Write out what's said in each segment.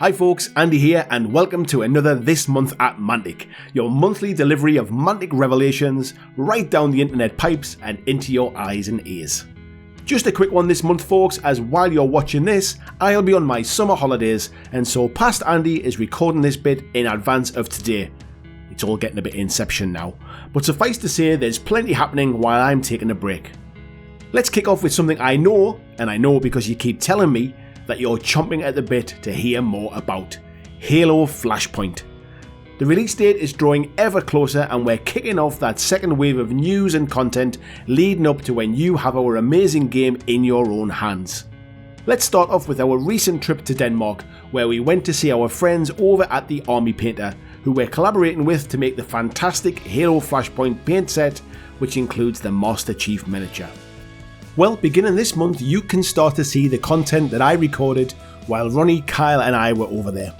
Hi folks, Andy here and welcome to another This Month at Mantic, your monthly delivery of Mantic revelations right down the internet pipes and into your eyes and ears. Just a quick one this month folks, as while you're watching this, I'll be on my summer holidays and so past Andy is recording this bit in advance of today. It's all getting a bit Inception now, but suffice to say there's plenty happening while I'm taking a break. Let's kick off with something I know, and I know because you keep telling me, that you're chomping at the bit to hear more about. Halo Flashpoint. The release date is drawing ever closer and we're kicking off that second wave of news and content leading up to when you have our amazing game in your own hands. Let's start off with our recent trip to Denmark, where we went to see our friends over at the Army Painter, who we're collaborating with to make the fantastic Halo Flashpoint paint set, which includes the Master Chief miniature. Well, beginning this month, you can start to see the content that I recorded while Ronnie, Kyle and I were over there.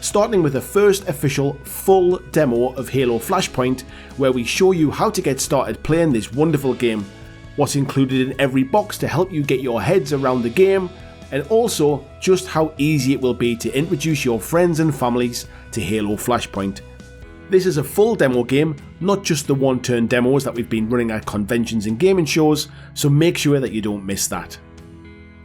Starting with the first official full demo of Halo Flashpoint, where we show you how to get started playing this wonderful game, what's included in every box to help you get your heads around the game, and also just how easy it will be to introduce your friends and families to Halo Flashpoint. This is a full demo game, not just the one-turn demos that we've been running at conventions and gaming shows, so make sure that you don't miss that.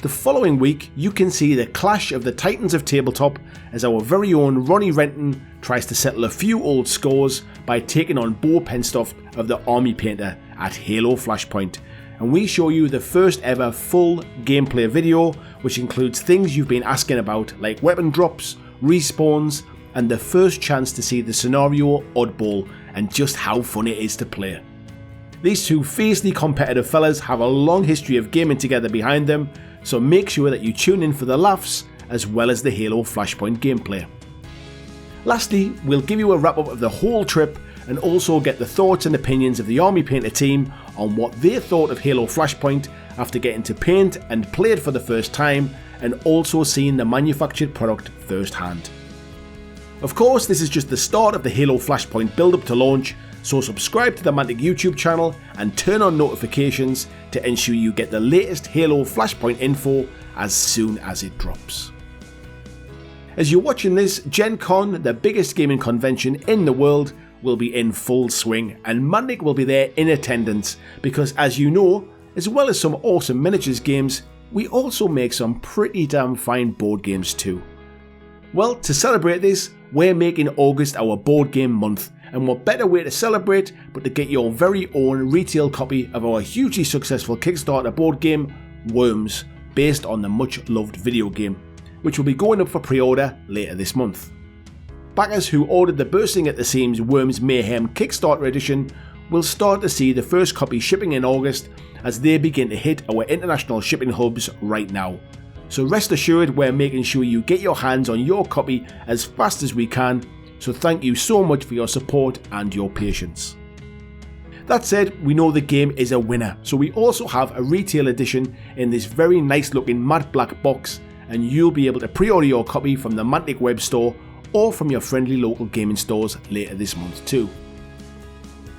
The following week, you can see the clash of the titans of tabletop as our very own Ronnie Renton tries to settle a few old scores by taking on Bo Penstoff of the Army Painter at Halo Flashpoint, and we show you the first ever full gameplay video, which includes things you've been asking about like weapon drops, respawns, and the first chance to see the scenario oddball and just how fun it is to play. These two fiercely competitive fellas have a long history of gaming together behind them, so make sure that you tune in for the laughs as well as the Halo Flashpoint gameplay. Lastly, we'll give you a wrap up of the whole trip and also get the thoughts and opinions of the Army Painter team on what they thought of Halo Flashpoint after getting to paint and play it for the first time and also seeing the manufactured product firsthand. Of course, this is just the start of the Halo Flashpoint build-up to launch, so subscribe to the Mantic YouTube channel and turn on notifications to ensure you get the latest Halo Flashpoint info as soon as it drops. As you're watching this, Gen Con, the biggest gaming convention in the world, will be in full swing and Mantic will be there in attendance because, as you know, as well as some awesome miniatures games, we also make some pretty damn fine board games too. Well, to celebrate this, we're making August our board game month, and what better way to celebrate but to get your very own retail copy of our hugely successful Kickstarter board game, Worms, based on the much loved video game, which will be going up for pre-order later this month. Backers who ordered the Bursting at the Seams Worms Mayhem Kickstarter edition will start to see the first copy shipping in August as they begin to hit our international shipping hubs right now. So rest assured we're making sure you get your hands on your copy as fast as we can, so thank you so much for your support and your patience. That said, we know the game is a winner, so we also have a retail edition in this very nice looking matte black box, and you'll be able to pre-order your copy from the Mantic web store or from your friendly local gaming stores later this month too.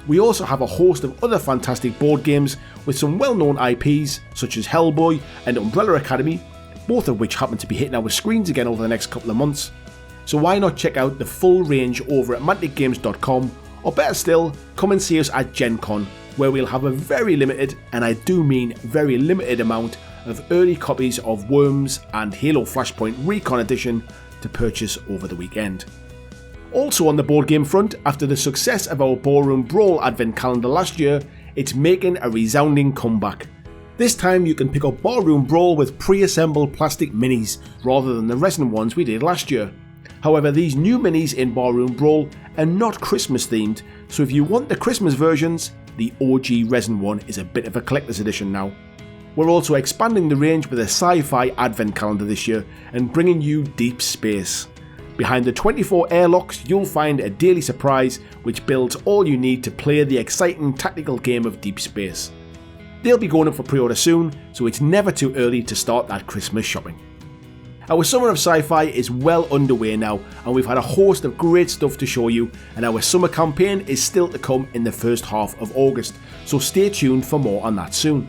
We also have a host of other fantastic board games with some well-known IPs such as Hellboy and Umbrella Academy, both of which happen to be hitting our screens again over the next couple of months. So why not check out the full range over at manticgames.com, or better still, come and see us at Gen Con, where we'll have a very limited, and I do mean very limited amount of early copies of Worms and Halo Flashpoint Recon Edition to purchase over the weekend. Also on the board game front, after the success of our Ballroom Brawl advent calendar last year, it's making a resounding comeback. This time you can pick up Ballroom Brawl with pre-assembled plastic minis rather than the resin ones we did last year. However, these new minis in Ballroom Brawl are not Christmas themed, so if you want the Christmas versions, the OG resin one is a bit of a collector's edition now. We're also expanding the range with a sci-fi advent calendar this year and bringing you Deep Space. Behind the 24 airlocks you'll find a daily surprise which builds all you need to play the exciting tactical game of Deep Space. They'll be going up for pre-order soon, so it's never too early to start that Christmas shopping. Our summer of sci-fi is well underway now, and we've had a host of great stuff to show you, and our summer campaign is still to come in the first half of August, so stay tuned for more on that soon.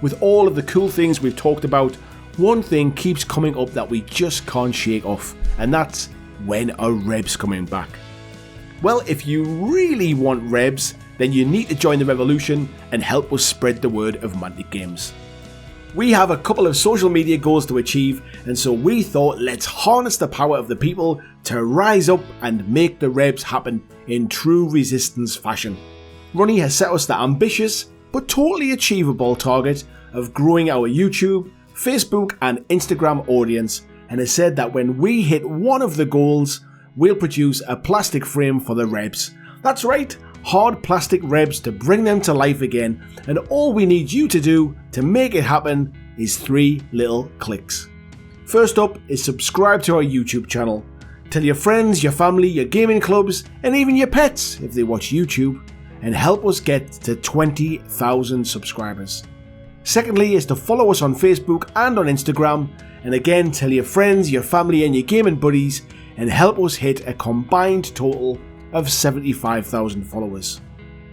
With all of the cool things we've talked about, one thing keeps coming up that we just can't shake off, and that's when are Rebs coming back? Well, if you really want Rebs, then you need to join the revolution and help us spread the word of Mantic Games. We have a couple of social media goals to achieve, and so we thought let's harness the power of the people to rise up and make the Rebs happen in true resistance fashion. Ronnie has set us the ambitious but totally achievable target of growing our YouTube, Facebook and Instagram audience, and has said that when we hit one of the goals, we'll produce a plastic frame for the Rebs. That's right, hard plastic Rebs to bring them to life again, and all we need you to do to make it happen is 3 little clicks. First up is subscribe to our YouTube channel. Tell your friends, your family, your gaming clubs, and even your pets if they watch YouTube, and help us get to 20,000 subscribers. Secondly is to follow us on Facebook and on Instagram, and again tell your friends, your family and your gaming buddies, and help us hit a combined total of 75,000 followers.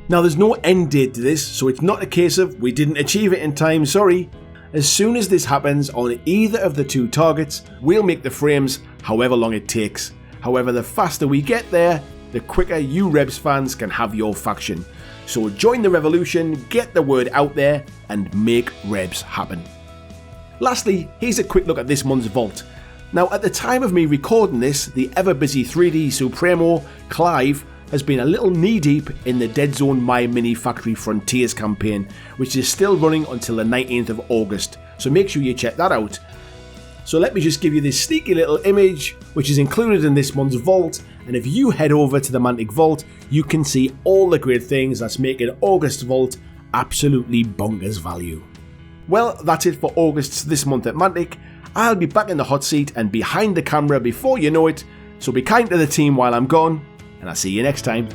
Now there's no end date to this, so it's not a case of we didn't achieve it in time, sorry. As soon as this happens on either of the 2 targets, we'll make the frames however long it takes. However, the faster we get there, the quicker you Rebs fans can have your faction. So join the revolution, get the word out there, and make Rebs happen. Lastly, here's a quick look at this month's vault. Now at the time of me recording this, the ever busy 3D Supremo, Clive, has been a little knee deep in the Dead Zone My Mini Factory Frontiers campaign, which is still running until the 19th of August, so make sure you check that out. So let me just give you this sneaky little image which is included in this month's vault, and if you head over to the Mantic Vault, you can see all the great things that's making August's vault absolutely bonkers value. Well, that's it for August's This Month at Mantic. I'll be back in the hot seat and behind the camera before you know it, so be kind to the team while I'm gone, and I'll see you next time.